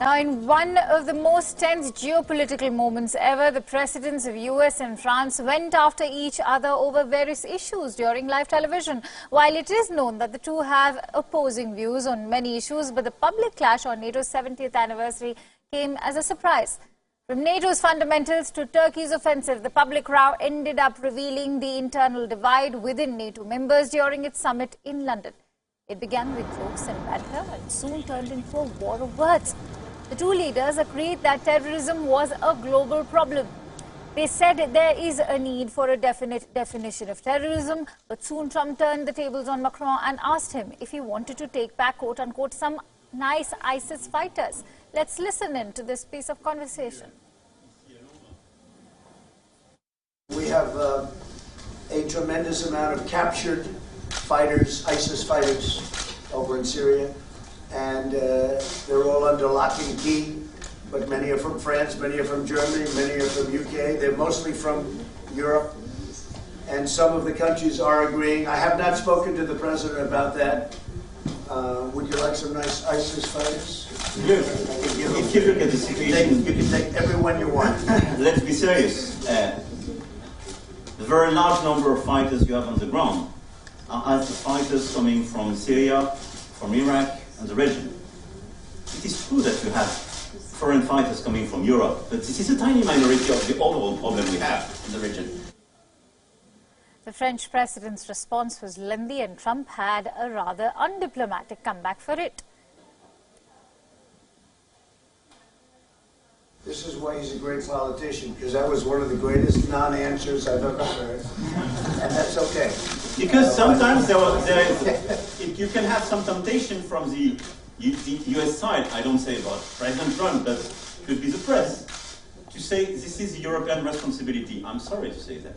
Now, in one of the most tense geopolitical moments ever, the presidents of US and France went after each other over various issues during live television. While it is known that the two have opposing views on many issues, but the public clash on NATO's 70th anniversary came as a surprise. From NATO's fundamentals to Turkey's offensive, the public row ended up revealing the internal divide within NATO members during its summit in London. It began with jokes and banter and soon turned into a war of words. The two leaders agreed that terrorism was a global problem. They said there is a need for a definite definition of terrorism, but soon Trump turned the tables on Macron and asked him if he wanted to take back, quote-unquote, some nice ISIS fighters. Let's listen in to this piece of conversation. We have a tremendous amount of captured fighters, ISIS fighters, over in Syria. And they're all under lock and key, but many are from France, many are from Germany, many are from UK. They're mostly from Europe, and some of the countries are agreeing. I have not spoken to the president about that. Would you like some nice ISIS fighters? If you look at the situation, you can take everyone you want. Let's be serious. The very large number of fighters you have on the ground are ISIS fighters coming from Syria, from Iraq, and the region. It is true that you have foreign fighters coming from Europe, but this is a tiny minority of the overall problem we have in the region. The French president's response was lengthy, and Trump had a rather undiplomatic comeback for it. This is why he's a great politician, because that was one of the greatest non-answers I've ever heard. And that's okay. Because sometimes you can have some temptation from the US side, I don't say about President Trump, but could be the press, to say this is European responsibility. I'm sorry to say that.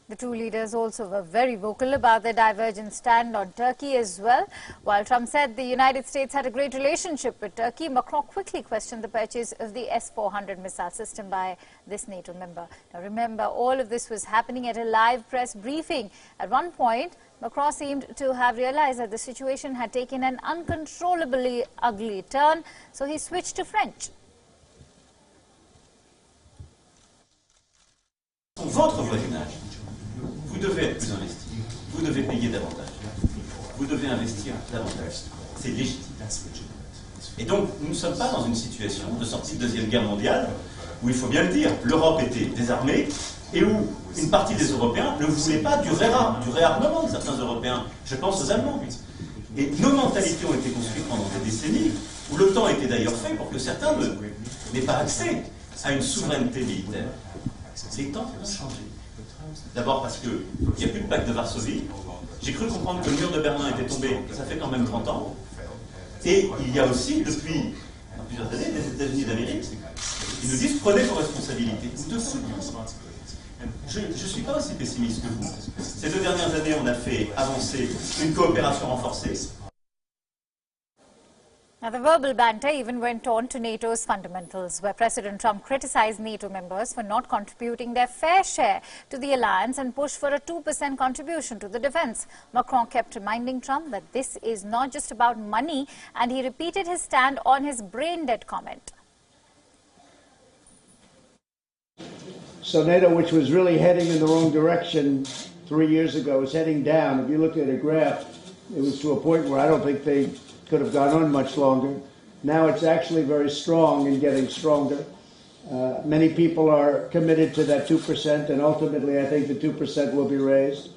The two leaders also were very vocal about their divergent stand on Turkey as well. While Trump said the United States had a great relationship with Turkey, Macron quickly questioned the purchase of the S-400 missile system by this NATO member. Now remember, all of this was happening at a live press briefing. At one point, Macron seemed to have realized that the situation had taken an uncontrollably ugly turn, so he switched to French. Votre voisinage, vous devez être plus investi, vous devez payer davantage, vous devez investir davantage. C'est légitime. Et donc, nous ne sommes pas dans une situation de sortie de Deuxième Guerre mondiale où, il faut bien le dire, l'Europe était désarmée et où une partie des Européens ne voulaient pas du réarmement de certains Européens. Je pense aux Allemands. Et nos mentalités ont été construites pendant des décennies, où le temps était d'ailleurs fait pour que certains n'aient pas accès à une souveraineté militaire. Les temps ont changé. D'abord parce qu'il n'y a plus de pacte de Varsovie. J'ai cru comprendre que le mur de Berlin était tombé, ça fait quand même 30 ans. Et il y a aussi, depuis plusieurs années, des États-Unis d'Amérique qui nous disent « prenez vos responsabilités ». Je ne suis pas aussi pessimiste que vous. Ces 2 dernières années, on a fait avancer une coopération renforcée. Now, the verbal banter even went on to NATO's fundamentals, where President Trump criticized NATO members for not contributing their fair share to the alliance and pushed for a 2% contribution to the defense. Macron kept reminding Trump that this is not just about money, and he repeated his stand on his brain-dead comment. So NATO, which was really heading in the wrong direction 3 years ago, is heading down. If you look at a graph, it was to a point where I don't think they could have gone on much longer. Now it's actually very strong and getting stronger. Many people are committed to that 2%, and ultimately I think the 2% will be raised.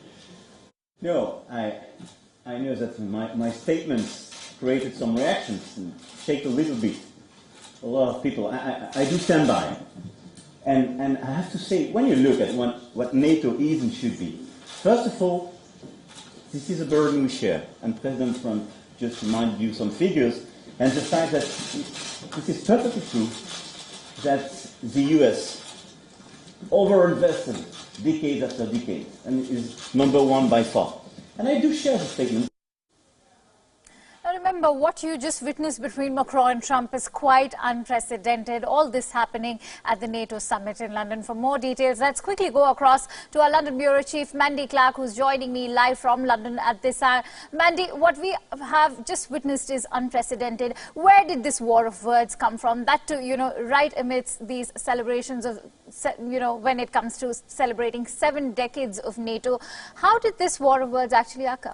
No, I know that my statements created some reactions and shake a little bit. A lot of people, I do stand by. And I have to say, when you look at what NATO is and should be, first of all, this is a burden we share, and President Trump just reminded you some figures, and the fact that it is perfectly true that the US overinvested decade after decade and is #1 by far. And I do share the statement. Now remember, what you just witnessed between Macron and Trump is quite unprecedented. All this happening at the NATO summit in London. For more details, let's quickly go across to our London Bureau Chief, Mandy Clark, who's joining me live from London at this hour. Mandy, what we have just witnessed is unprecedented. Where did this war of words come from? That too, right amidst these celebrations of, when it comes to celebrating 7 decades of NATO. How did this war of words actually occur?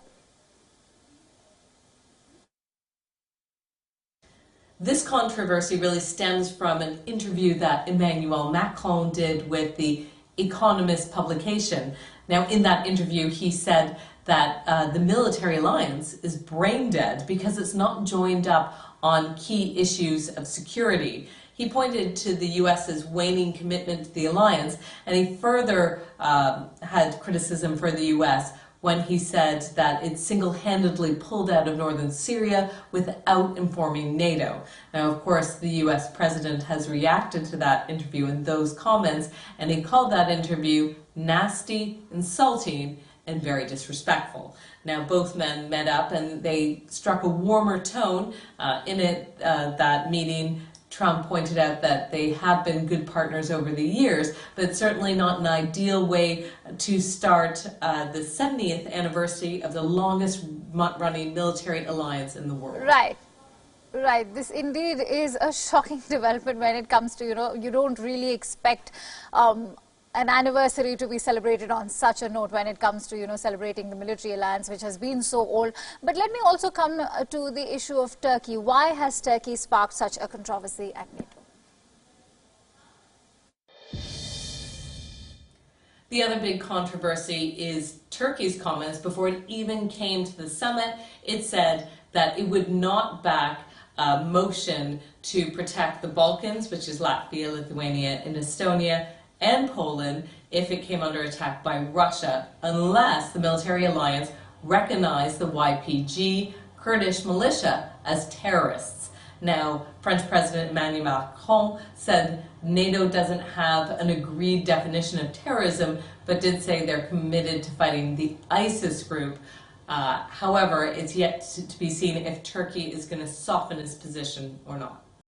This controversy really stems from an interview that Emmanuel Macron did with the Economist publication. Now, in that interview, he said that the military alliance is brain dead because it's not joined up on key issues of security. He pointed to the US's waning commitment to the alliance, and he further had criticism for the US when he said that it single-handedly pulled out of northern Syria without informing NATO. Now, of course, the US president has reacted to that interview and those comments, and he called that interview nasty, insulting, and very disrespectful. Now, both men met up and they struck a warmer tone that meeting. Trump pointed out that they have been good partners over the years, but certainly not an ideal way to start the 70th anniversary of the longest running military alliance in the world. Right. Right. This indeed is a shocking development when it comes to, you don't really expect an anniversary to be celebrated on such a note when it comes to, celebrating the military alliance, which has been so old. But let me also come to the issue of Turkey. Why has Turkey sparked such a controversy at NATO? The other big controversy is Turkey's comments before it even came to the summit. It said that it would not back a motion to protect the Balkans, which is Latvia, Lithuania, and Estonia, and Poland, if it came under attack by Russia, unless the military alliance recognized the YPG Kurdish militia as terrorists. Now, French President Emmanuel Macron said NATO doesn't have an agreed definition of terrorism, but did say they're committed to fighting the ISIS group. However, it's yet to be seen if Turkey is going to soften its position or not.